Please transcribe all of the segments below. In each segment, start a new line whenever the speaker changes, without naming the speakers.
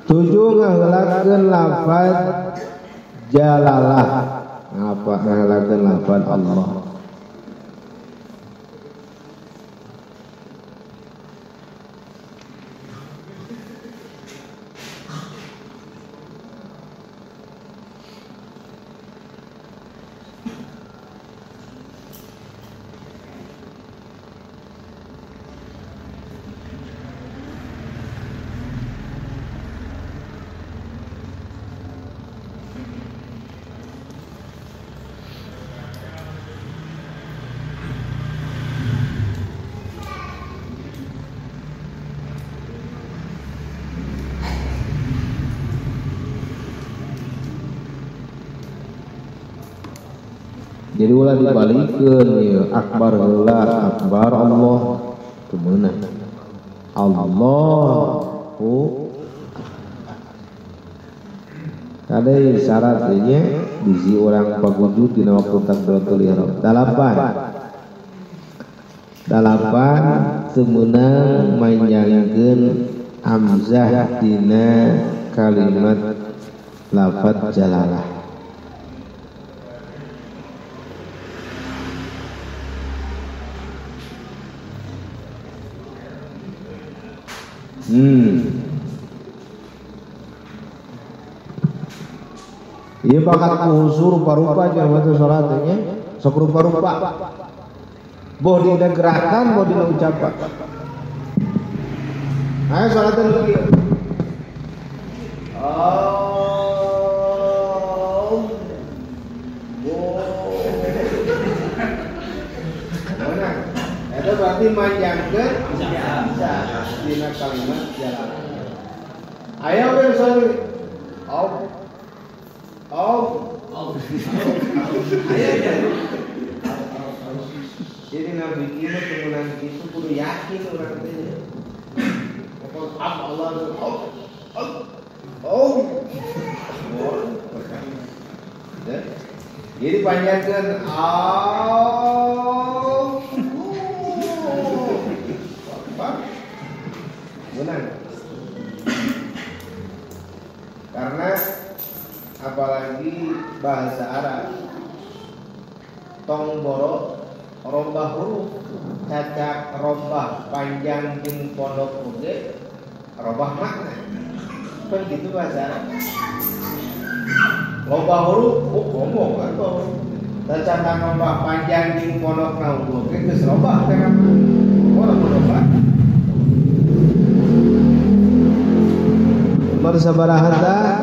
Tujuh ngaheulakeun lafaz jalalah. Apa ngaheulakeun lafaz Allah. Jadi ulah dibalikeun ieu akbar heula akbar Allah teu meunang. Allahu tadi syaratnya biji orang pagudu dina waktu takbiratul ihram. Dalapan teu meunang manjangkeun hamzah dina kalimat lafaz jalalah. Ieu bakat unsur rupa-rupa jeung mata salatnya sok rupa-rupa. Boh dina gerakan, boh dina ucapan. Ayo salatna nu kieu. Itu berarti manjangkeun dina kalimat jalan. Ayo besok. Jadi nabi kita kemudian itu kudu yakin orang teh. Pokok Allah jadi panjangkeun benar. Karena apalagi bahasa Arab tong boro rombah huruf cacak rombah panjang jeung pondok oge rombah makna kan gitu bahasa Arab. Rombah huruf ngomong kan cacak rombah panjang jeung pondok oge geus rombah teh kan ora rombah. Nomor sabaraha tah?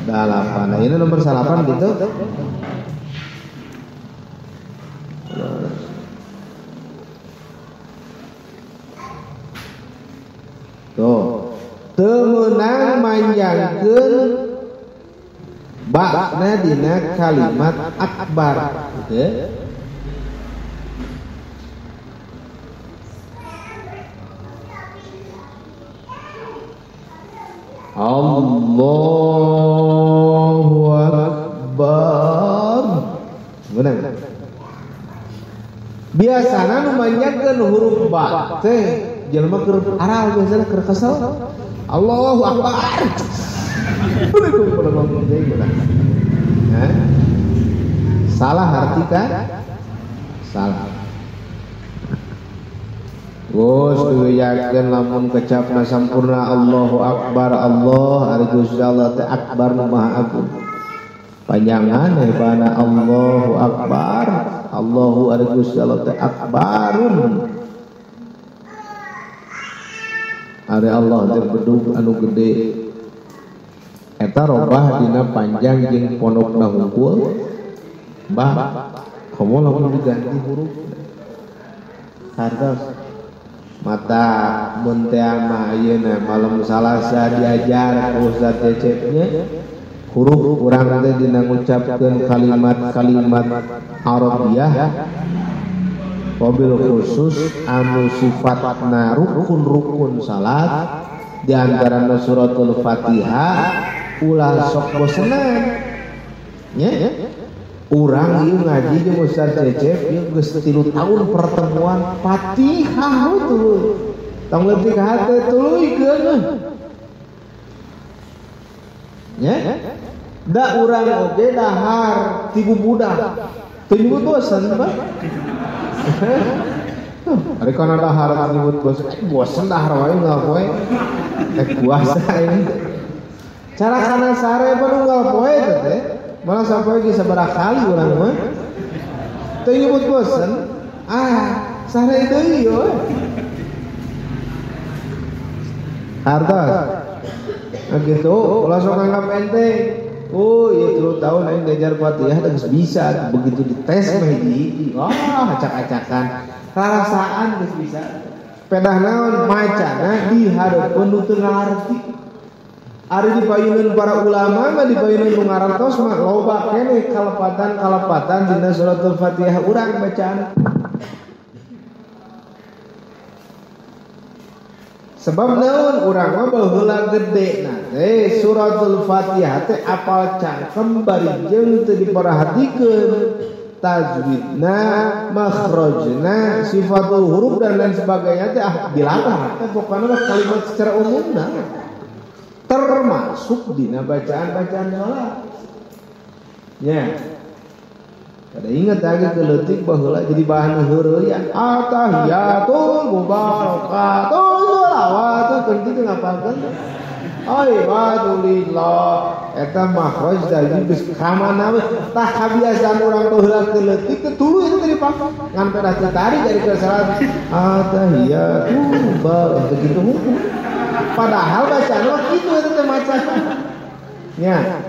8. Nah, ini nomor 8 gitu. Tuh. Teu meunang manjangkeun ba'na dina kalimat akbar. Gitu. Allahu Akbar. Benar. Biasana nu manjangkeun huruf ba teh jelema keur aral biasana keur kesel. Allahu Akbar. Salah arti kan? Salah. Bos yakin lamun kecapna sampurna Allahu Akbar Allah ari Gusti Allah teh akbar nu maha agung. Panjangan hebana Allahu Akbar. Allahu ari Gusti Allah teh akbarun. Ari Allah teh bedug anu gede. Eta robah dina panjang jeung pondokna hungkul. Bah, komo lamun diganti huruf. Hartos mata muntean mah ayeuna malam Salasa diajar ku Ustaz Cecep-nya huruf urang teh dina ngucapkeun kalimat-kalimat Arabiyah wabil khusus anu sifatna rukun-rukun salat di antarana suratul Fatihah ulah sok bosenan nya urang ieu ngaji jeung Ustaz Cecep ieu geus 3 tahun pertemuan Fatihah tuluy. Tong leutik ka hate tuluykeun. Ya, da urang oge dahar tibu budak, teu nyebut bosen Pak. Ari kana dahar nyebut bosen dahar wae unggal poe. Puasa ini. Cara kana sare pun unggal poe teh. Malah sampai ge sabaraha kali urang mah. Teu nyebut bosen. Sare deui yo. Hartos. Gitu, ulah sok anggap enteng. Oh, ya terus tahun aing ngajar Fatihah geus bisa, begitu dites mah hiji. Acak-acakan. Rarasaan geus bisa. Pedah naon macana dihareupeun nu teu ngarti. Ari dipayuneun para ulama mah dipayuneun nu ngarantos mah loba keneh kalepatan dina suratul Fatihah urang bacaan. Sebab naon urang mah baheula gede suratul Fatihah teh apal cangkem bari jeung teu diperhatikeun tajwidna, makhrajna, sifatul huruf dan lain sebagainya teh dilanggar teh pokona kalimat secara umumna termasuk dina bacaan-bacaan salat. Ya. Kada ingat lagi keleutik baheula jadi bahan heureuyan atahiyatul mubarakatul sholawatun kitu ngapalkeun. Alhamdulillah eta makhraj dari geus kamana we tah kabiasaan urang baheula keleutik teh tuluy itu dipake ngan pedah tari dari ke salat atahiyatul mubarak kitu hukum. Padahal bacaan mah kitu eta teh macan. Nya.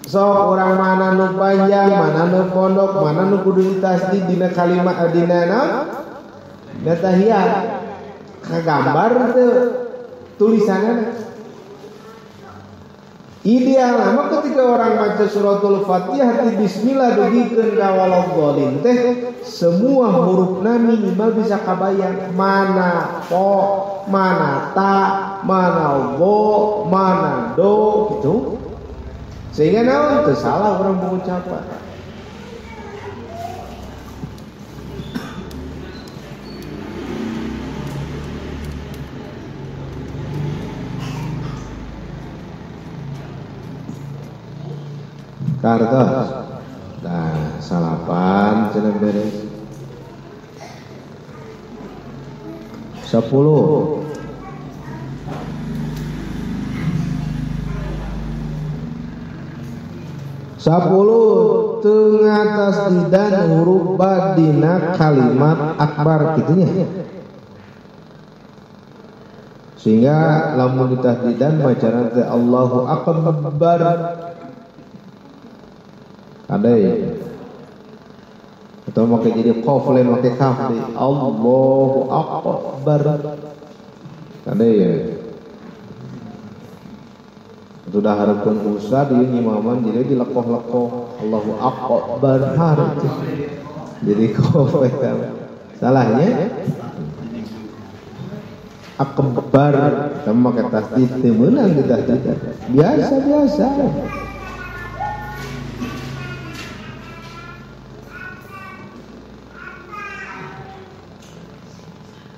Sok orang mana nu panjang, mana nu pondok, mana nu kudu ditasdid dina kalimat dina na tahiyat. Kagambar teu tulisanana. Ideal mah ketika orang baca suratul Fatihah di bismillah dugikeun ka waladhdallin teh semua hurufna minimal bisa kabayang mana po, mana ta, mana wo, mana do gitu. Sehingga naon teu salah orang mengucapkan. Kartos. Nah, salapan cenah beres. 10. Tengatas didan huruf badina kalimat akbar gitunya. Sehingga lamun ditahdidan bacaan teh Allahu akbar. Ada ya. Atau make jadi qaf lain make kaf deh. Allahu akbar. Ada ya. Sudah harapkan ustad ieu nyimaman jadi dilekoh-lekoh Allahu akbar hareup. Jadi qaf eta. Salahnya akbar sama make tasdid teu meunang ditasdid. Biasa-biasa.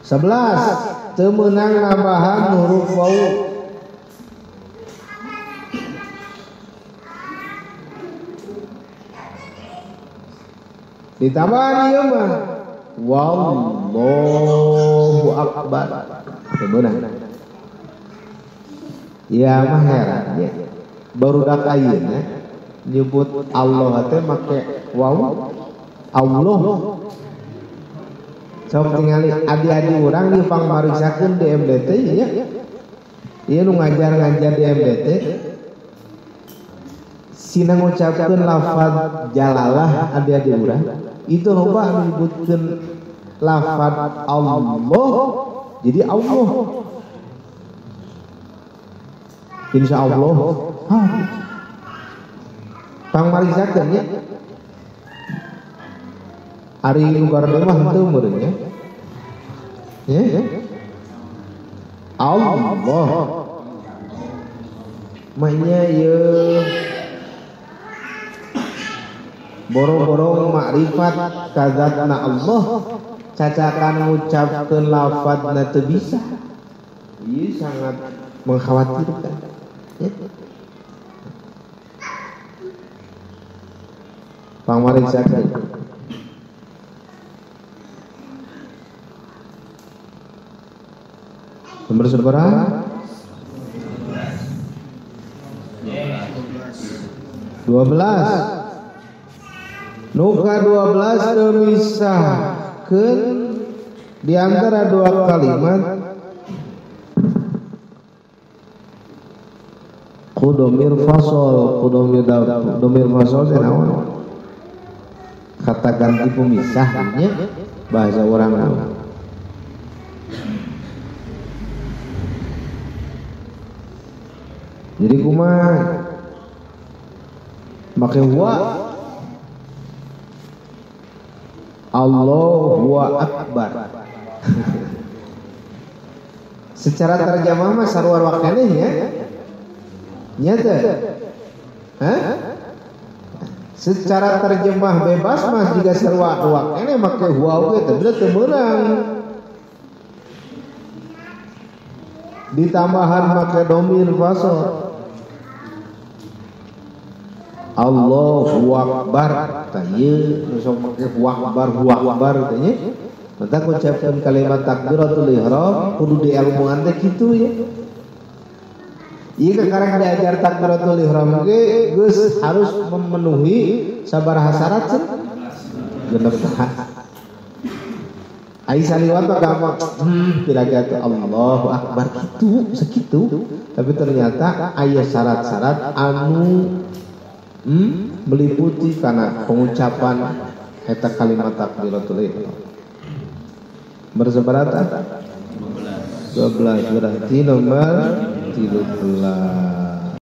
11 teu meunang nambahan huruf wawu. Ditambahan ieu mah wallahu akbar. Teu meunang. Ya mah heran ya. Barudak ayeuna nyebut Allah teh make wawu. Allah. Sok tingali adi-adi urang di pangmariksakeun di MDT ya. Ieu nu ngajar-ngajar di MDT. Sina ngucapkeun lafaz jalalah adi-adi urang, itu loba menyebutkeun lafaz Allah jadi Allah. Insyaallah. Pangmariksakeun ya. Ari lugar mah henteu meureun ya. Ya. Allah. Mahnya ieu boro-boro makrifat kadzatna Allah cacakan ngucapkeun lafadzna teu bisa. Ieu sangat mengkhawatirkan. Pangmariksakeun. Nomor seberapa? 12. Nuka 12 memisahkeun di antara dua kalimat kudomir fasol, kudomir fasol teh naon? Kata ganti pemisahnya bahasa orang naon? Jadi kumaha make wa Allahu Akbar. Secara terjemah mah sarua wakeneh ya. Nya teh. Hah? Secara terjemah bebas mah juga sarua wakeneh make wa oge teh bener teu meurang. Ditambahan make domir fasol. Allahu Akbar tayeu nu sok make akbar teh nya. Mata ucapkeun kalimat takbiratul ihram kudu dielmuan teh kitu ya. Ieu kakarek diajar takbiratul ihram ge geus harus memenuhi sabaraha syarat cenah? Genep. Ai saliwat mah gampang. Kira-kira Allahu Akbar kitu sakitu, tapi ternyata aya syarat-syarat anu meliputi karena pengucapan eta kalimat takbiratul ihram. Berseberapa? 12 berarti nomor 13.